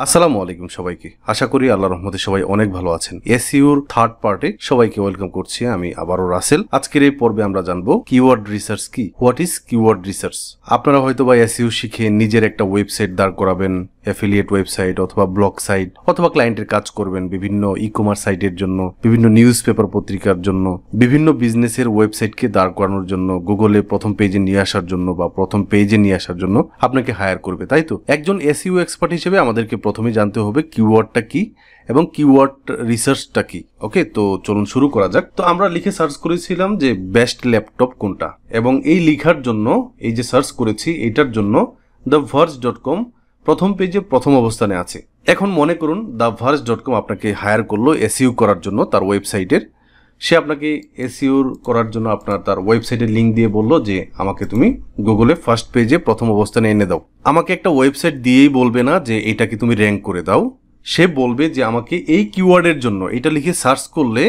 আসসালামু আলাইকুম সবাইকে। আশা করি আল্লাহর রহমতে সবাই অনেক ভালো আছেন। এসইওর থার্ড পার্টে সবাইকে ওয়েলকাম করছি। আমি আবারও রাসেল। আজকের এই পর্বে আমরা জানবো কিওয়ার্ড রিসার্চ কি, হোয়াট ইজ কিওয়ার্ড রিসার্চ। আপনারা হয়তো বা এসইও শিখে নিজের একটা ওয়েবসাইট দাঁড় করাবেন, অ্যাফিলিয়েট ওয়েবসাইট অথবা ব্লগ সাইট, অথবা ক্লায়েন্টের কাজ করবেন বিভিন্ন ই কমার্স সাইটের জন্য, বিভিন্ন নিউজ পেপার পত্রিকার জন্য, বিভিন্ন বিজনেসের ওয়েবসাইটকে দাঁড় করানোর জন্য, গুগলে প্রথম পেজে নিয়ে আসার জন্য বা প্রথম পেজে নিয়ে আসার জন্য আপনাকে হায়ার করবে, তাই তো? একজন এসইও এক্সপার্ট হিসেবে আমাদেরকে প্রথমে জানতে হবে কিওয়ার্ডটা কি এবং কিওয়ার্ড রিসার্চটা কি। ওকে, তো চলুন শুরু করা যাক। তো আমরা লিখে সার্চ করেছিলাম যে বেস্ট ল্যাপটপ কোনটা, এবং এই লিখার জন্য, এই যে সার্চ করেছি এটার জন্য theverge.com প্রথম পেজে প্রথম অবস্থানে আছে। এখন মনে করুন theverge.com আপনাকে হায়ার করলো এসইও করার জন্য তার ওয়েবসাইটের। সে আপনাকে এসইও করার জন্য তার ওয়েবসাইটের লিঙ্ক দিয়ে বললো যে আমাকে তুমি গুগলে ফার্স্ট পেজে প্রথম অবস্থানে এনে দাও। আমাকে একটা ওয়েবসাইট দিয়েই বলবে না যে এটাকে তুমি র্যাঙ্ক করে দাও, সে বলবে যে আমাকে এই কিওয়ার্ডের জন্য এটা লিখে সার্চ করলে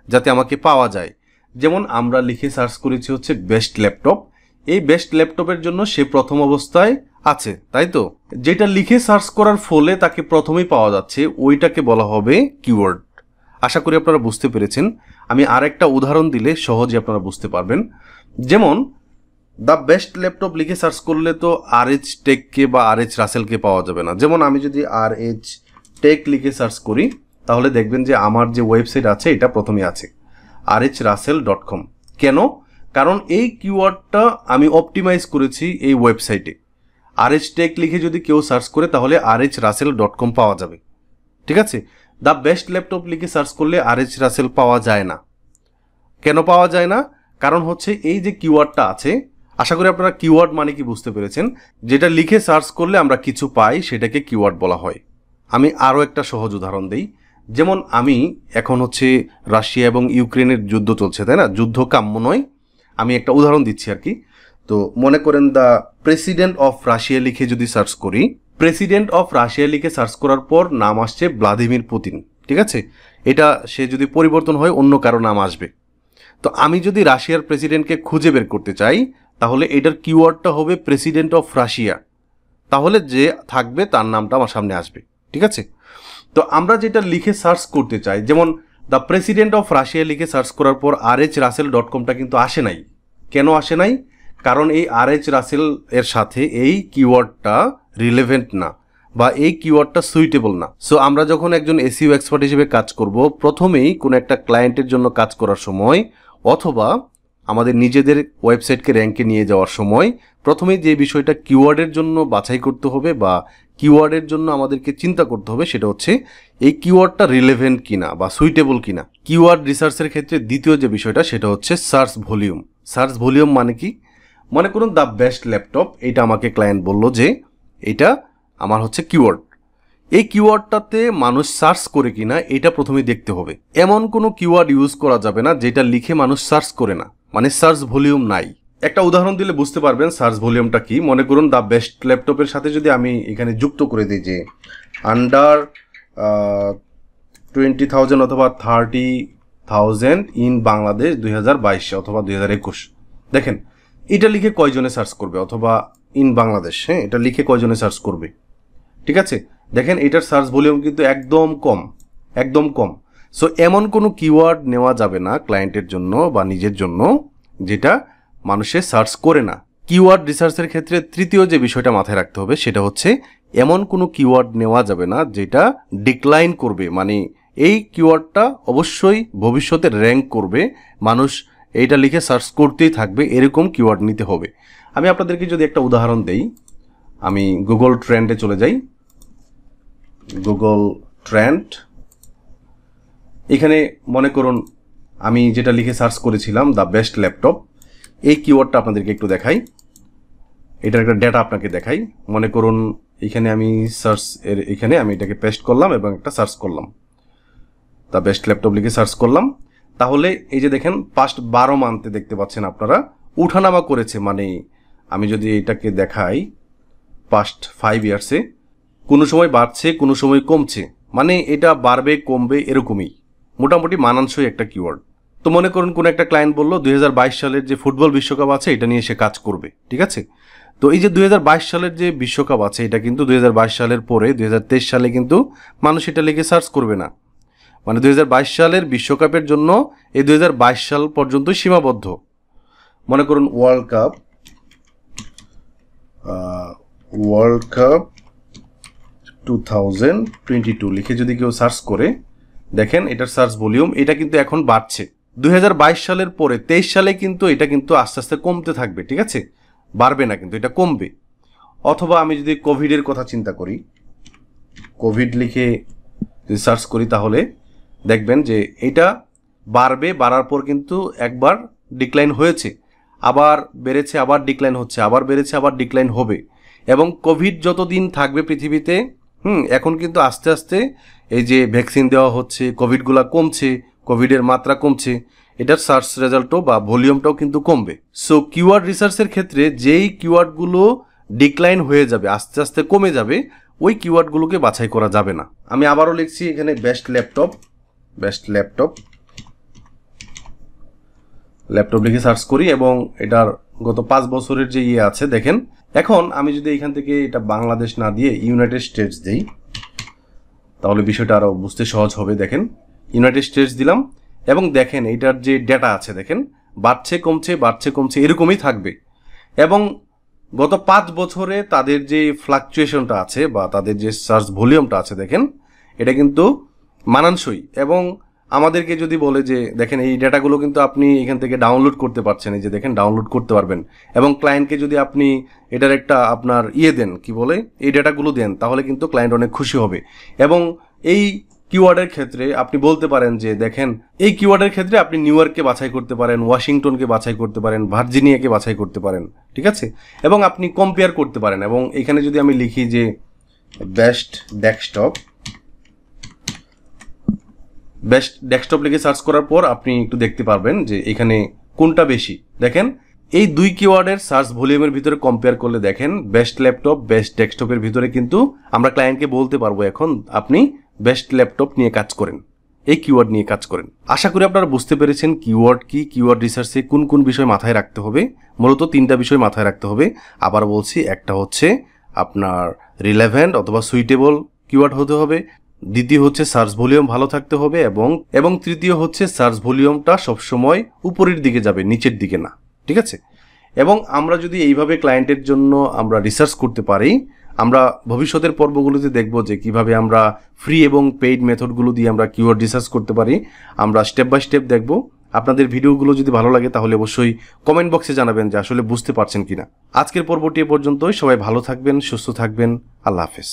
যাতে আমাকে পাওয়া যায়। যেমন আমরা লিখে সার্চ করেছি হচ্ছে বেস্ট ল্যাপটপ, এই বেস্ট ল্যাপটপের জন্য সে প্রথম অবস্থায় আছে, তাই তো? যেটা লিখে সার্চ করার ফলে তাকে প্রথমেই পাওয়া যাচ্ছে ওইটাকে বলা হবে কিওয়ার্ড। আশা করি আপনারা বুঝতে পেরেছেন। আমি আরেকটা উদাহরণ দিলে সহজে আপনারা বুঝতে পারবেন। যেমন দ্য বেস্ট ল্যাপটপ লিখে সার্চ করলে তো RH টেককে বা RH রাসেলকে পাওয়া যাবে না। যেমন আমি যদি RH টেক লিখে সার্চ করি তাহলে দেখবেন যে আমার যে ওয়েবসাইট আছে এটা প্রথমে আছে rhrasel.com। কেন? কারণ এই কিওয়ার্ডটা আমি অপটিমাইজ করেছি এই ওয়েবসাইটে। RH টেক লিখে যদি কেউ সার্চ করে তাহলে rhrasel.com পাওয়া যাবে, ঠিক আছে? দ্য বেস্ট ল্যাপটপ লিখে সার্চ করলে RH রাসেল পাওয়া যায় না। কেন পাওয়া যায় না? কারণ হচ্ছে এই যে কিওয়ার্ডটা আছে, আশা করি আপনারা কিওয়ার্ড মানে কি বুঝতে পেরেছেন। যেটা লিখে সার্চ করলে আমরা কিছু পাই সেটাকে কিওয়ার্ড বলা হয়। আমি আরও একটা সহজ উদাহরণ দিই। যেমন আমি এখন হচ্ছে রাশিয়া এবং ইউক্রেনের যুদ্ধ চলছে, তাই না? যুদ্ধ কাম্য নয়, আমি একটা উদাহরণ দিচ্ছি আর কি। তো মনে করেন দ্য প্রেসিডেন্ট অফ রাশিয়া লিখে যদি সার্চ করি, প্রেসিডেন্ট অফ রাশিয়া লিখে সার্চ করার পর নাম আসছে ভ্লাদিমির পুতিন, ঠিক আছে? এটা সে যদি পরিবর্তন হয় অন্য কারো নাম আসবে। তো আমি যদি রাশিয়ার প্রেসিডেন্টকে খুঁজে বের করতে চাই তাহলে এটার কিওয়ার্ডটা হবে প্রেসিডেন্ট অফ রাশিয়া, তাহলে যে থাকবে তার নামটা আমার সামনে আসবে, ঠিক আছে? তো আমরা যেটা লিখে সার্চ করতে চাই, যেমন দ্য প্রেসিডেন্ট অফ রাশিয়া লিখে সার্চ করার পর rhrasel.comটা কিন্তু আসে নাই। কেন আসে নাই? কারণ এই RH রাসেল এর সাথে এই কিওয়ার্ডটা রিলেভেন্ট না বা এই কিওয়ার্ডটা সুইটেবল না। সো আমরা যখন একজন এসইও এক্সপার্ট হিসেবে কাজ করব, প্রথমেই কোনো একটা ক্লায়েন্টের জন্য কাজ করার সময় অথবা আমাদের নিজেদের ওয়েবসাইটকে র্যাঙ্কে নিয়ে যাওয়ার সময় প্রথমেই যে বিষয়টা কিওয়ার্ডের জন্য বাছাই করতে হবে বা কিওয়ার্ডের জন্য আমাদেরকে চিন্তা করতে হবে সেটা হচ্ছে এই কিওয়ার্ডটা রিলেভেন্ট কিনা বা সুইটেবল কিনা। কিওয়ার্ড রিসার্চের ক্ষেত্রে দ্বিতীয় যে বিষয়টা সেটা হচ্ছে সার্চ ভলিউম। সার্চ ভলিউম মানে কি? মনে করুন দ্য বেস্ট ল্যাপটপ, এটা আমাকে ক্লায়েন্ট বললো যে এটা আমার হচ্ছে কিওয়ার্ড। এই কিওয়ার্ডটাতে মানুষ সার্চ করে কিনা এটা প্রথমে দেখতে হবে। এমন কোনো কিওয়ার্ড ইউজ করা যাবে না যেটা লিখে মানুষ সার্চ করে না, মানে সার্চ ভলিউম নাই। একটা উদাহরণ দিলে বুঝতে পারবেন সার্চ ভলিউমটা কি। মনে করুন দ্য বেস্ট ল্যাপটপের সাথে যদি আমি এখানে যুক্ত করে দিই যে আন্ডার 20,000 অথবা 30,000 ইন বাংলাদেশ 2022 অথবা 2021, দেখেন এটা লিখে কয়জনে সার্চ করবে, অথবা ইন বাংলাদেশ, হ্যাঁ, এটা লিখে কয়জনে সার্চ করবে, ঠিক আছে? দেখেন এটার সার্চ ভলিউম কিন্তু একদম কম, একদম কম। সো এমন কোনো কিওয়ার্ড নেওয়া যাবে না ক্লায়েন্টের জন্য বা নিজের জন্য যেটা মানুষে সার্চ করে না। কিওয়ার্ড রিসার্চের ক্ষেত্রে তৃতীয় যে বিষয়টা মাথায় রাখতে হবে সেটা হচ্ছে এমন কোনো কিওয়ার্ড নেওয়া যাবে না যেটা ডিক্লাইন করবে, মানে এই কিওয়ার্ডটা অবশ্যই ভবিষ্যতে র্যাঙ্ক করবে, মানুষ এইটা লিখে সার্চ করতেই থাকবে, এরকম কিওয়ার্ড নিতে হবে। আমি আপনাদেরকে যদি একটা উদাহরণ দেই, আমি গুগল ট্রেন্ডে চলে যাই। গুগল ট্রেন্ড, এখানে মনে করুন আমি যেটা লিখে সার্চ করেছিলাম দ্য বেস্ট ল্যাপটপ, এই কিওয়ার্ডটা আপনাদেরকে একটু দেখাই, এটার একটা ডেটা আপনাকে দেখাই। মনে করুন এখানে আমি এখানে আমি এটাকে পেস্ট করলাম এবং একটা সার্চ করলাম, দ্য বেস্ট ল্যাপটপ লিখে সার্চ করলাম। তাহলে এই যে দেখেন পাস্ট 12 মান্থে দেখতে পাচ্ছেন আপনারা উঠানামা করেছে, মানে আমি যদি এটাকে দেখাই পাস্ট 5 ইয়ার্সে কোনো সময় বাড়ছে কোনো সময় কমছে, মানে এটা বাড়বে কমবে এরকমই, মোটামুটি মানানসই একটা কিওয়ার্ড। তো মনে করুন কোন একটা ক্লায়েন্ট বললো 2022 সালের যে ফুটবল বিশ্বকাপ আছে এটা নিয়ে সে কাজ করবে, ঠিক আছে? তো এই যে 2022 সালের যে বিশ্বকাপ আছে, এটা কিন্তু 2022 সালের পরে 2023 সালে কিন্তু মানুষ এটা লিখে সার্চ করবে না। মানে 2022 সালের বিশ্বকাপের জন্য এই 2022 সাল পর্যন্ত সীমাবদ্ধ। মনে করুন ওয়ার্ল্ড কাপ 2022 লিখে যদি কেউ সার্চ করে, দেখেন এটার সার্চ ভলিউম এটা কিন্তু এখন বাড়ছে। 2022 সালের পরে 23 সালে কিন্তু এটা কিন্তু আস্তে আস্তে কমতে থাকবে, ঠিক আছে, বাড়বে না, কিন্তু এটা কমবে। অথবা আমি যদি কোভিডের কথা চিন্তা করি, কোভিড লিখে যদি সার্চ করি, তাহলে দেখবেন যে এটা বাড়বে, বাড়ার পর কিন্তু একবার ডিক্লাইন হয়েছে, আবার বেড়েছে, আবার ডিক্লাইন হচ্ছে, আবার বেড়েছে, আবার ডিক্লাইন হবে। এবং কোভিড যতদিন থাকবে পৃথিবীতে, এখন কিন্তু আস্তে আস্তে এই যে ভ্যাকসিন দেওয়া হচ্ছে, কোভিডগুলো কমছে, কোভিডের মাত্রা কমছে, এটার সার্চ রেজাল্টও বা ভলিউমটাও কিন্তু কমবে। সো কিওয়ার্ড রিসার্চের ক্ষেত্রে যেই কিওয়ার্ডগুলো ডিক্লাইন হয়ে যাবে, আস্তে আস্তে কমে যাবে, ওই কিওয়ার্ডগুলোকে বাছাই করা যাবে না। আমি আবারও লিখছি এখানে বেস্ট ল্যাপটপ লিখে সার্চ করি এবং এটার গত 5 বছরের যে আছে দেখেন। এখন আমি যদি এখান থেকে এটা বাংলাদেশ না দিয়ে ইউনাইটেড স্টেটস দিই, তাহলে বিষয়টা আরো বুঝতে সহজ হবে। দেখেন ইউনাইটেড স্টেটস দিলাম এবং দেখেন এইটার যে ডেটা আছে, দেখেন বাড়ছে কমছে এরকমই থাকবে। এবং গত 5 বছরে তাদের যে ফ্লাকচুয়েশনটা আছে বা তাদের যে সার্চ ভলিউমটা আছে, দেখেন এটা কিন্তু মানানসই। এবং আমাদেরকে যদি বলে যে দেখেন এই ডেটাগুলো কিন্তু আপনি এখান থেকে ডাউনলোড করতে পারছেন, এই যে দেখেন ডাউনলোড করতে পারবেন, এবং ক্লায়েন্টকে যদি আপনি এটার একটা আপনার দেন, কি বলে, এই ডেটাগুলো দেন, তাহলে কিন্তু ক্লায়েন্ট অনেক খুশি হবে। এবং এই কিওয়ার্ডের ক্ষেত্রে আপনি বলতে পারেন যে দেখেন এই কিওয়ার্ডের ক্ষেত্রে আপনি নিউ ইয়র্ককে বাছাই করতে পারেন, ওয়াশিংটনকে বাছাই করতে পারেন, ভার্জিনিয়াকে বাছাই করতে পারেন, ঠিক আছে, এবং আপনি কম্পেয়ার করতে পারেন। এবং এখানে যদি আমি লিখি যে বেস্ট ডেস্কটপ লিখে সার্চ করার পর আপনি একটু দেখতে পারবেন যে এখানে কোনটা বেশি। দেখেন এই দুই কিওয়ার্ডের সার্চ ভলিউমের ভিতরে কম্পেয়ার করলে দেখেন বেস্ট ল্যাপটপ, বেস্ট ডেস্কটপের ভিতরে কিন্তু আমরা ক্লায়েন্টকে বলতে পারবো এখন আপনি বেস্ট ল্যাপটপ নিয়ে কাজ করেন, এই কিওয়ার্ড নিয়ে কাজ করেন। আশা করি আপনারা বুঝতে পেরেছেন কিওয়ার্ড কি, কিওয়ার্ড রিসার্চে কোন কোন বিষয় মাথায় রাখতে হবে। মূলত 3টা বিষয় মাথায় রাখতে হবে। আবার বলছি, একটা হচ্ছে আপনার রিলেভেন্ট অথবা সুইটেবল কিওয়ার্ড হতে হবে, দ্বিতীয় হচ্ছে সার্চ ভলিউম ভালো থাকতে হবে, এবং তৃতীয় হচ্ছে সার্চ ভলিউমটা সবসময় উপরের দিকে যাবে, নিচের দিকে না, ঠিক আছে। এবং আমরা যদি এইভাবে ক্লায়েন্টের জন্য আমরা রিসার্চ করতে পারি, আমরা ভবিষ্যতের পর্বগুলোতে দেখব যে কিভাবে আমরা ফ্রি এবং পেইড মেথডগুলো দিয়ে আমরা কিওয়ার্ড রিসার্চ করতে পারি। আমরা স্টেপ বাই স্টেপ দেখব। আপনাদের ভিডিওগুলো যদি ভালো লাগে তাহলে অবশ্যই কমেন্ট বক্সে জানাবেন যে আসলে বুঝতে পারছেন কিনা। আজকের পর্বটি এ পর্যন্তই। সবাই ভালো থাকবেন, সুস্থ থাকবেন। আল্লাহ হাফেজ।